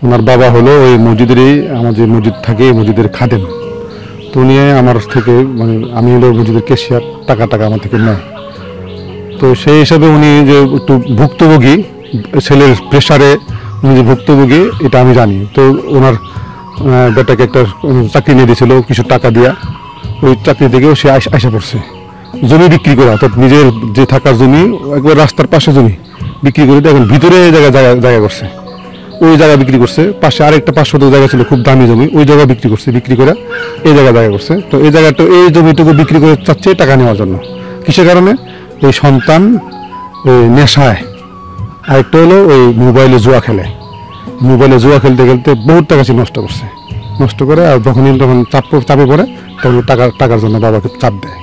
ওনার বাবা হলো ওই মসজিদেরই, আমার যে মসজিদ থাকে মসজিদের খাদেম। তো উনি আমার থেকে মানে আমি হলো মসজিদের ক্যাশিয়ার, টাকা আমার থেকে নেয়। তো সেই হিসাবে উনি যে একটু ভুক্তভোগী, ছেলের প্রেশারে উনি যে ভুক্তভোগী এটা আমি জানি। তো ওনার বেটাকে একটা চাকরি নিয়ে দিয়েছিল কিছু টাকা দিয়া, ওই চাকরি থেকেও সে আসা পড়ছে জমি বিক্রি করে, অর্থাৎ নিজের যে থাকার জমি একবার রাস্তার পাশে জমি বিক্রি করে এখন ভিতরে জায়গা করছে। ওই জায়গা বিক্রি করছে, পাশে আরেকটা 500 জায়গা ছিল খুব দামি জমি, ওই জায়গা বিক্রি করে এই জায়গা করছে। তো এই জায়গাটা এই জমিটুকু বিক্রি করে চাচ্ছে টাকা নেওয়ার জন্য। কিসের কারণে? এই সন্তান নেশায়, আরেকটা হলো ওই মোবাইলে জুয়া খেলতে বহুত টাকা সে নষ্ট করে। আর তখন চাপে পড়ে তখন টাকার জন্য বাবাকে চাপ দেয়।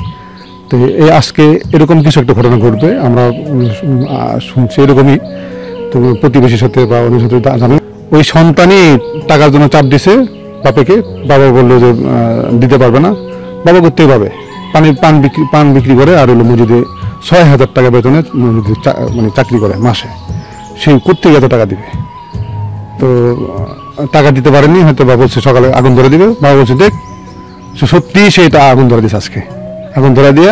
তো এই আজকে এরকম কিছু একটা ঘটনা ঘটবে আমরা শুনছি এরকমই। তো প্রতিবেশীর সাথে বা অন্যের সাথে জানেন, ওই সন্তানই টাকার জন্য চাপ দিছে বাবাকে। বাবা বললো যে দিতে পারবে না, বাবা করতেই পাবে। পান বিক্রি করে আর হলো মসজিদে 6,000 টাকা বেতনে মানে চাকরি করে মাসে, সে করতে এত টাকা দিবে। তো টাকা দিতে পারেনি, হয়তো বাবা বলছে সকালে আগুন ধরে দিবে। বাবা বলছে দেখ, সত্যি সেটা আগুন ধরে দিছে আজকে। আগুন ধরে দিয়ে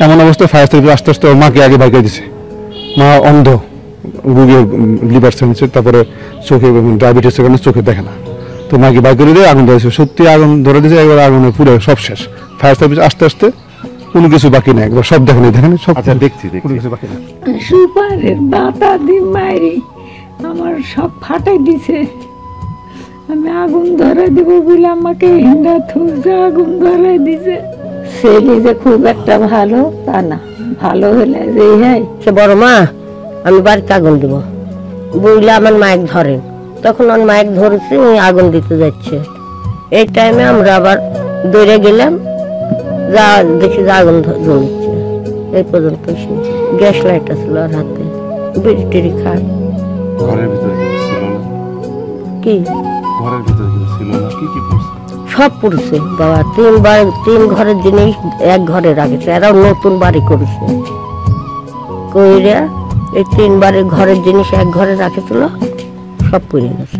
এমন অবস্থায় ফায়ার সার্ভিস আস্তে আস্তে ওর মাকে আগে বাইকে দিছে। মা অন্ধ, রুগী, লিভার সেন্সে, তারপরে চোখে ডায়াবেটিসের কারণে চোখে দেখে না। তো মাকে বাইক করে দিয়ে আগুন ধরেছে, সত্যি আগুন ধরে দিয়েছে। একবার আগুনে পুরো সব শেষ। ফায়ার সার্ভিস আস্তে আস্তে কোনো কিছু বাকি নেই, একবার সব দেখেন সব। আচ্ছা, দেখছি কোনো কিছু বাকি নেই। সুপারের দাঁতা দিয়ে মারি আমার সব ফাটাই দিছে। আমি আগুন ধরে দিব বলে আমাকে হিন্দা থুজে আগুন ধরে দিছে। ছেলে যে খুব একটা ভালো তা না, ভালো হলে যে হ্যাঁ সে বড় মা আমি বাড়িতে আগুন দিব বইলে আমার মাইক ধরেন, তখন আমার মাইক ধরেছে আগুন দিতে যাচ্ছে। এই টাইমে আমরা আবার দৌড়ে গেলাম, যা দেখি যে আগুন জ্বলছে। এই পর্যন্ত গ্যাস লাইট ছিল আর হাতে, বিড়ি টিড়ি খায়। ঘরের ভিতরে ছিল না কি? ঘরের ভিতরে ছিল না কি সব পড়ছে বাবা। 3 ঘরের জিনিস এক ঘরে রাখেছে। এরাও নতুন বাড়ি করেছে কইরা এই 3 বাড়ির ঘরের জিনিস এক ঘরে রাখেছিল, সব পড়ে গেছে।